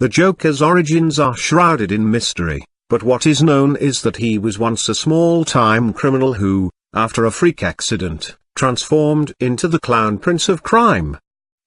The Joker's origins are shrouded in mystery, but what is known is that he was once a small-time criminal who, after a freak accident, transformed into the Clown Prince of Crime.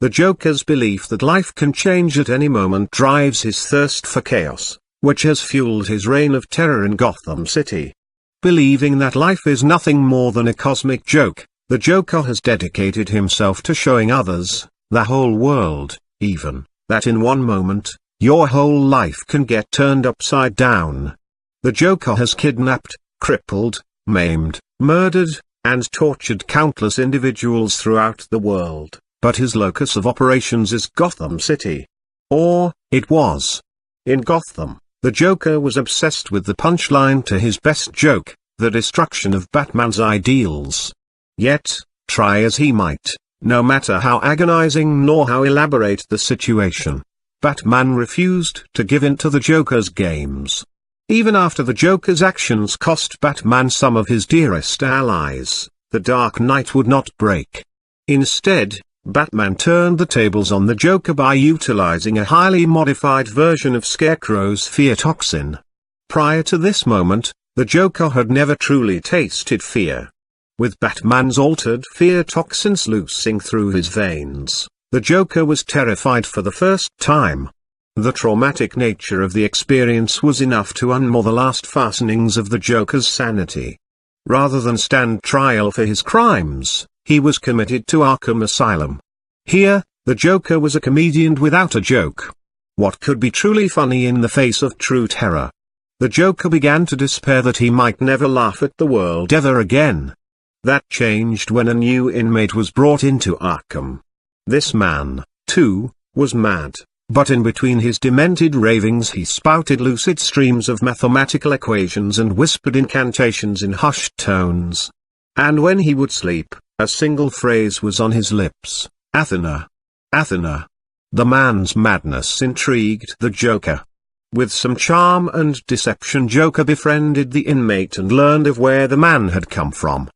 The Joker's belief that life can change at any moment drives his thirst for chaos, which has fueled his reign of terror in Gotham City. Believing that life is nothing more than a cosmic joke, the Joker has dedicated himself to showing others, the whole world, even, that in one moment, your whole life can get turned upside down. The Joker has kidnapped, crippled, maimed, murdered, and tortured countless individuals throughout the world, but his locus of operations is Gotham City. Or, it was. In Gotham, the Joker was obsessed with the punchline to his best joke, the destruction of Batman's ideals. Yet, try as he might, no matter how agonizing nor how elaborate the situation, Batman refused to give in to the Joker's games. Even after the Joker's actions cost Batman some of his dearest allies, the Dark Knight would not break. Instead, Batman turned the tables on the Joker by utilizing a highly modified version of Scarecrow's fear toxin. Prior to this moment, the Joker had never truly tasted fear. With Batman's altered fear toxin sluicing through his veins, the Joker was terrified for the first time. The traumatic nature of the experience was enough to unmoor the last fastenings of the Joker's sanity. Rather than stand trial for his crimes, he was committed to Arkham Asylum. Here, the Joker was a comedian without a joke. What could be truly funny in the face of true terror? The Joker began to despair that he might never laugh at the world ever again. That changed when a new inmate was brought into Arkham. This man, too, was mad, but in between his demented ravings he spouted lucid streams of mathematical equations and whispered incantations in hushed tones. And when he would sleep, a single phrase was on his lips: Athena. Athena. The man's madness intrigued the Joker. With some charm and deception, Joker befriended the inmate and learned of where the man had come from.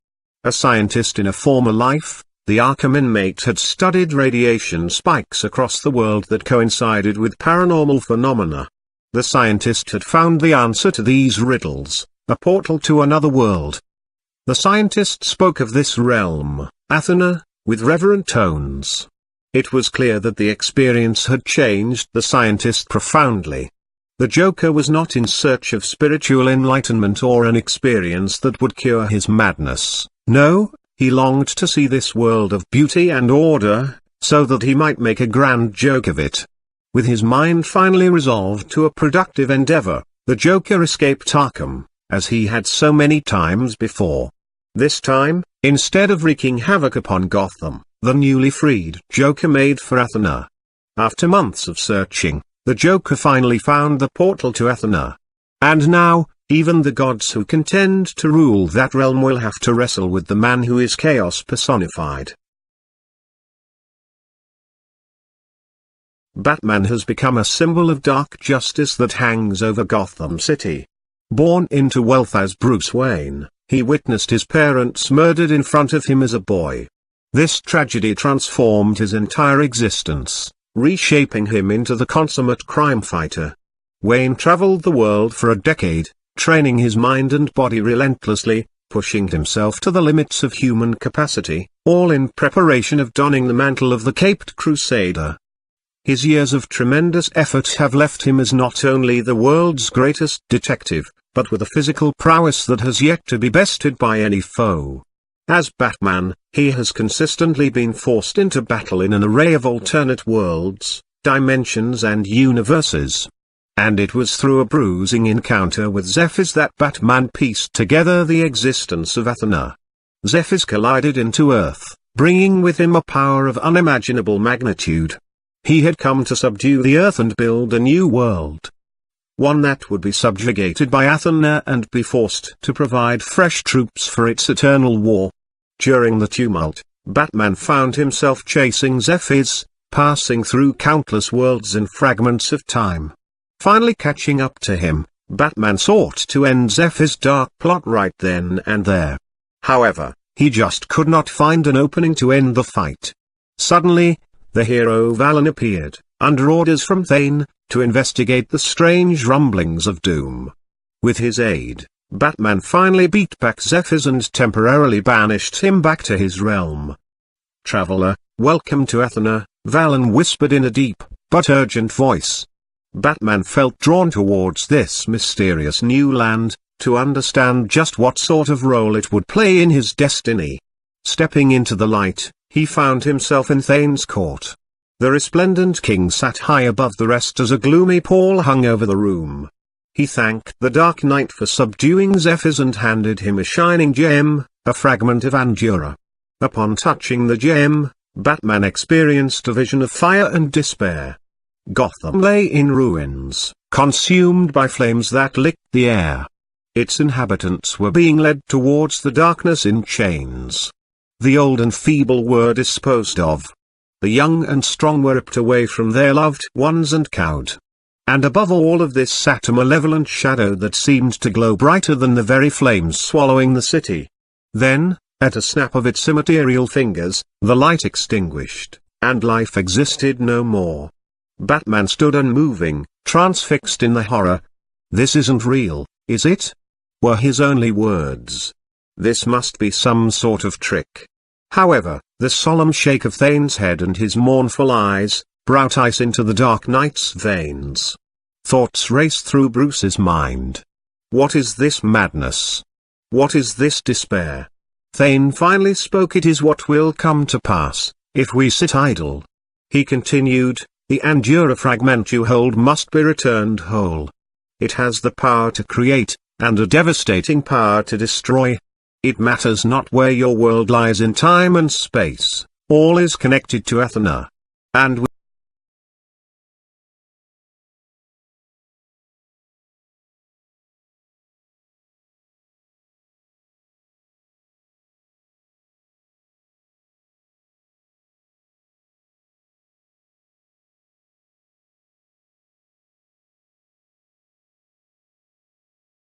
A scientist in a former life, the Arkham inmate had studied radiation spikes across the world that coincided with paranormal phenomena. The scientist had found the answer to these riddles, a portal to another world. The scientist spoke of this realm, Athena, with reverent tones. It was clear that the experience had changed the scientist profoundly. The Joker was not in search of spiritual enlightenment or an experience that would cure his madness. No, he longed to see this world of beauty and order, so that he might make a grand joke of it. With his mind finally resolved to a productive endeavor, the Joker escaped Arkham, as he had so many times before. This time, instead of wreaking havoc upon Gotham, the newly freed Joker made for Athena. After months of searching, the Joker finally found the portal to Athena. And now, even the gods who contend to rule that realm will have to wrestle with the man who is chaos personified. Batman has become a symbol of dark justice that hangs over Gotham City. Born into wealth as Bruce Wayne, he witnessed his parents murdered in front of him as a boy. This tragedy transformed his entire existence, reshaping him into the consummate crime fighter. Wayne traveled the world for a decade, training his mind and body relentlessly, pushing himself to the limits of human capacity, all in preparation of donning the mantle of the Caped Crusader. His years of tremendous effort have left him as not only the world's greatest detective, but with a physical prowess that has yet to be bested by any foe. As Batman, he has consistently been forced into battle in an array of alternate worlds, dimensions and universes. And it was through a bruising encounter with Zephyrs that Batman pieced together the existence of Athena. Zephyrs collided into Earth, bringing with him a power of unimaginable magnitude. He had come to subdue the Earth and build a new world. One that would be subjugated by Athena and be forced to provide fresh troops for its eternal war. During the tumult, Batman found himself chasing Zephyrs, passing through countless worlds and fragments of time. Finally catching up to him, Batman sought to end Zephyr's dark plot right then and there. However, he just could not find an opening to end the fight. Suddenly, the hero Valen appeared, under orders from Thane, to investigate the strange rumblings of doom. With his aid, Batman finally beat back Zephyrs and temporarily banished him back to his realm. "Traveler, welcome to Athena," Valen whispered in a deep, but urgent voice. Batman felt drawn towards this mysterious new land, to understand just what sort of role it would play in his destiny. Stepping into the light, he found himself in Thane's court. The resplendent king sat high above the rest as a gloomy pall hung over the room. He thanked the Dark Knight for subduing Zephyrs and handed him a shining gem, a fragment of Andura. Upon touching the gem, Batman experienced a vision of fire and despair. Gotham lay in ruins, consumed by flames that licked the air. Its inhabitants were being led towards the darkness in chains. The old and feeble were disposed of. The young and strong were ripped away from their loved ones and cowed. And above all of this sat a malevolent shadow that seemed to glow brighter than the very flames swallowing the city. Then, at a snap of its immaterial fingers, the light extinguished, and life existed no more. Batman stood unmoving, transfixed in the horror. "This isn't real, is it?" were his only words. This must be some sort of trick. However, the solemn shake of Thane's head and his mournful eyes brought ice into the Dark Knight's veins. Thoughts raced through Bruce's mind. What is this madness? What is this despair? Thane finally spoke. "It is what will come to pass, if we sit idle." He continued, "The Andura fragment you hold must be returned whole. It has the power to create, and a devastating power to destroy. It matters not where your world lies in time and space, all is connected to Athena. And